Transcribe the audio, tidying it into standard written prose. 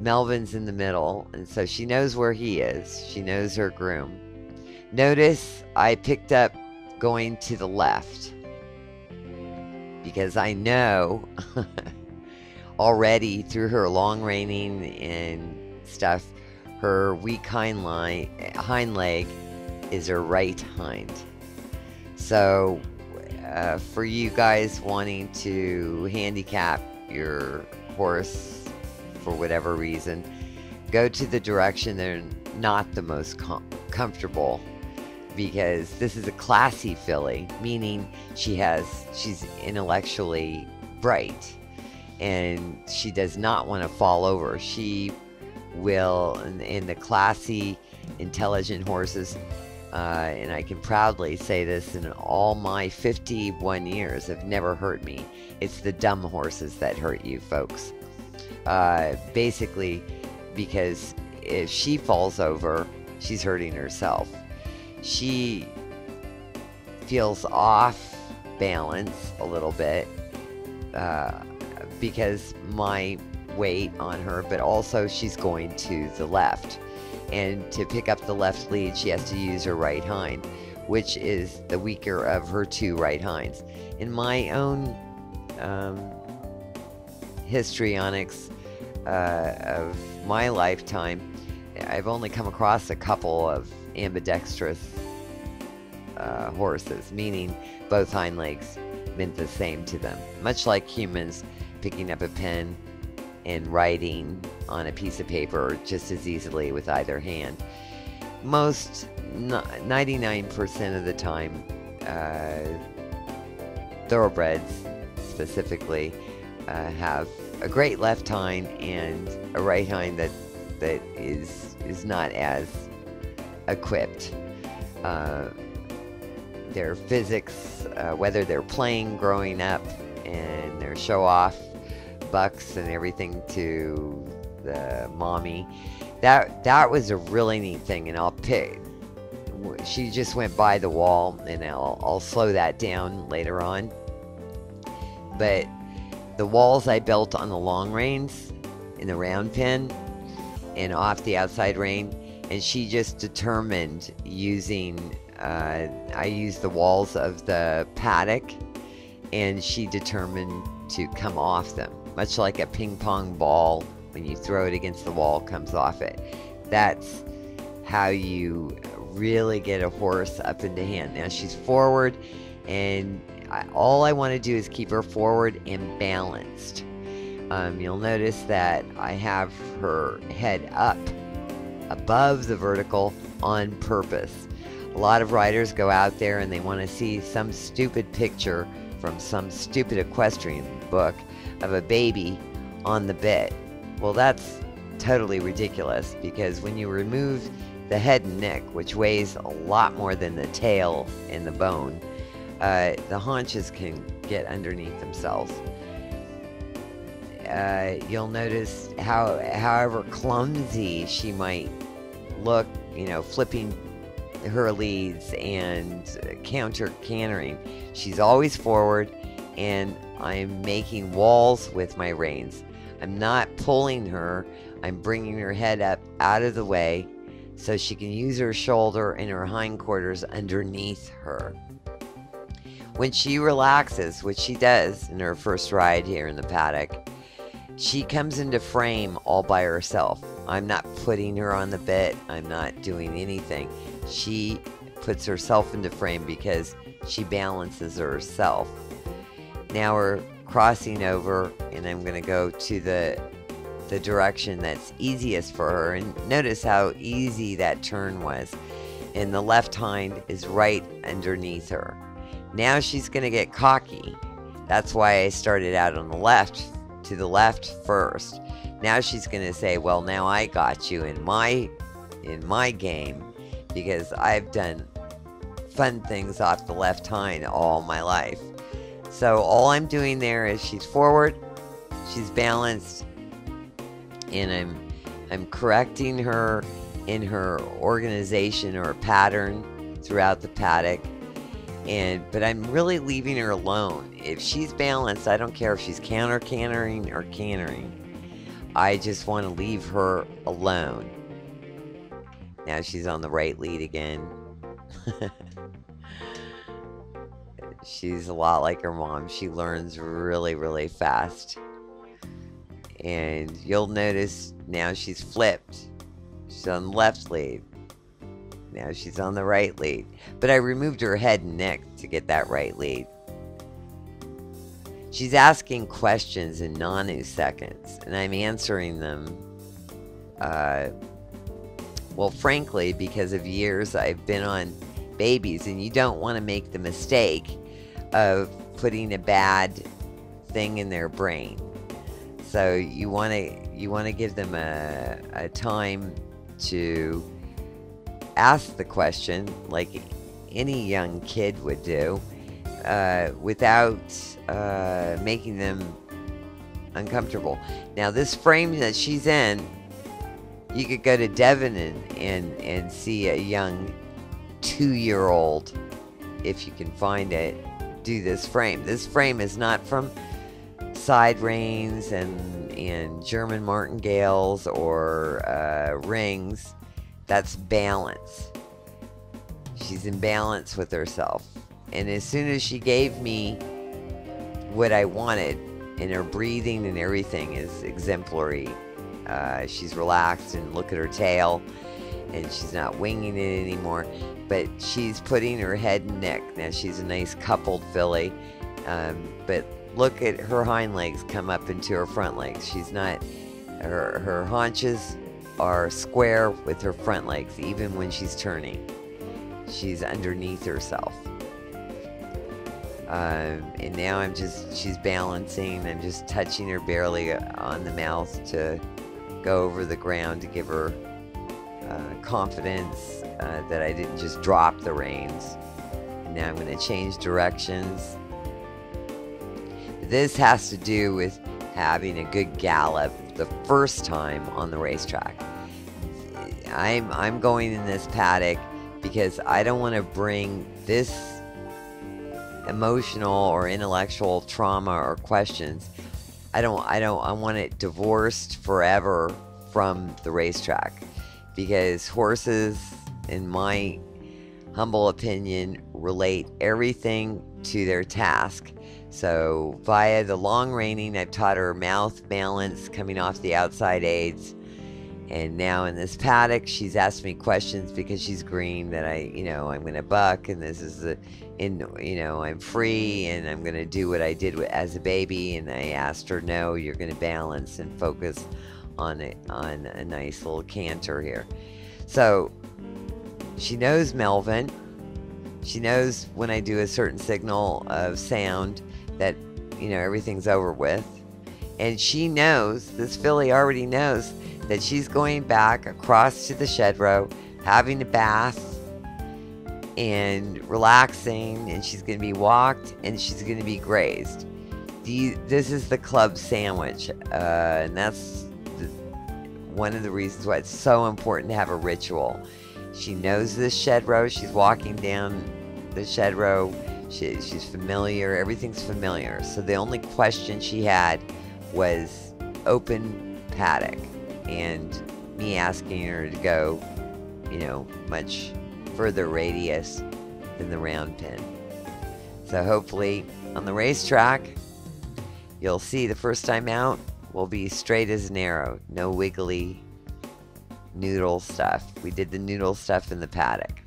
Melvin's in the middle, and so she knows where he is. She knows her groom. Notice I picked up going to the left because I know already through her long reining and stuff, her weak hind leg is her right hind. So for you guys wanting to handicap your horse for whatever reason, go to the direction they're not the most comfortable, because this is a classy filly, meaning she's intellectually bright and she does not want to fall over. She will, in the classy, intelligent horses, and I can proudly say this, in all my 51 years have never hurt me. It's the dumb horses that hurt you folks. Basically, because if she falls over, she's hurting herself. She feels off balance a little bit because my weight on her, but also she's going to the left. And to pick up the left lead, she has to use her right hind, which is the weaker of her two right hinds. In my own histrionics of my lifetime, I've only come across a couple of ambidextrous horses, meaning both hind legs meant the same to them. Much like humans picking up a pen and writing on a piece of paper just as easily with either hand. Most, 99% of the time, thoroughbreds specifically have a great left hind and a right hind that is not as equipped. Their physics, whether they're playing growing up and they're show-off bucks and everything to the mommy, that was a really neat thing. And I'll pick, she just went by the wall, and I'll slow that down later on. But the walls I built on the long reins in the round pen and off the outside rein, and she just determined using, I used the walls of the paddock, and she determined to come off them. Much like a ping pong ball, when you throw it against the wall, comes off it. That's how you really get a horse up into hand. Now she's forward, and all I want to do is keep her forward and balanced. You'll notice that I have her head up above the vertical on purpose. A lot of riders go out there and they want to see some stupid picture from some stupid equestrian book of a baby on the bit. Well, that's totally ridiculous, because when you remove the head and neck, which weighs a lot more than the tail and the bone, the haunches can get underneath themselves. You'll notice however clumsy she might look, flipping her leads and counter cantering. She's always forward, and I'm making walls with my reins. I'm not pulling her. I'm bringing her head up out of the way so she can use her shoulder and her hindquarters underneath her. When she relaxes, which she does in her first ride here in the paddock, she comes into frame all by herself. I'm not putting her on the bit. I'm not doing anything. She puts herself into frame because she balances herself. Now we're crossing over, and I'm going to go to the direction that's easiest for her. And notice how easy that turn was. And the left hind is right underneath her. Now she's going to get cocky. That's why I started out on the left, to the left first. Now she's going to say, well, now I got you in my game, because I've done fun things off the left hind all my life. So all I'm doing there is she's forward, she's balanced, and I'm correcting her in her organization or pattern throughout the paddock. But I'm really leaving her alone. If she's balanced, I don't care if she's counter cantering or cantering. I just want to leave her alone. Now she's on the right lead again. She's a lot like her mom. She learns really, really fast. And you'll notice now she's flipped. She's on the left lead. Now she's on the right lead. But I removed her head and neck to get that right lead. She's asking questions in nanoseconds, and I'm answering them. Well, frankly, because of years I've been on babies, and you don't want to make the mistake of putting a bad thing in their brain. So you want to give them a time to ask the question like any young kid would do, without making them uncomfortable. Now this frame that she's in, you could go to Devon and see a young 2-year-old, if you can find it, do this frame. This frame is not from side reins and German martingales or rings. That's balance. She's in balance with herself. And as soon as she gave me what I wanted, and her breathing and everything is exemplary. She's relaxed, and look at her tail, and she's not winging it anymore, but she's putting her head and neck. Now she's a nice coupled filly, but look at her hind legs come up into her front legs. She's not, her haunches are square with her front legs, even when she's turning. She's underneath herself. And now she's balancing. I'm just touching her barely on the mouth to go over the ground to give her confidence that I didn't just drop the reins. And now I'm going to change directions. This has to do with having a good gallop the first time on the racetrack. I'm going in this paddock because I don't want to bring this emotional or intellectual trauma or questions. I want it divorced forever from the racetrack, because horses, in my humble opinion, relate everything to their task. So via the long reining, I've taught her mouth balance coming off the outside aids. And now in this paddock, she's asked me questions because she's green that I'm going to buck, and this is I'm free, and I'm going to do what I did as a baby. And I asked her, no, you're going to balance and focus on a nice little canter here. So she knows Melvin. She knows when I do a certain signal of sound that, everything's over with. And she knows, this filly already knows, that she's going back across to the shed row, having a bath and relaxing, and she's going to be walked, and she's going to be grazed. This is the club sandwich, and that's one of the reasons why it's so important to have a ritual. She knows this shed row. She's walking down the shed row. She's familiar. Everything's familiar. So the only question she had was open paddock, and me asking her to go, much further radius than the round pin. So hopefully on the racetrack, you'll see the first time out will be straight as an arrow. No wiggly noodle stuff. We did the noodle stuff in the paddock.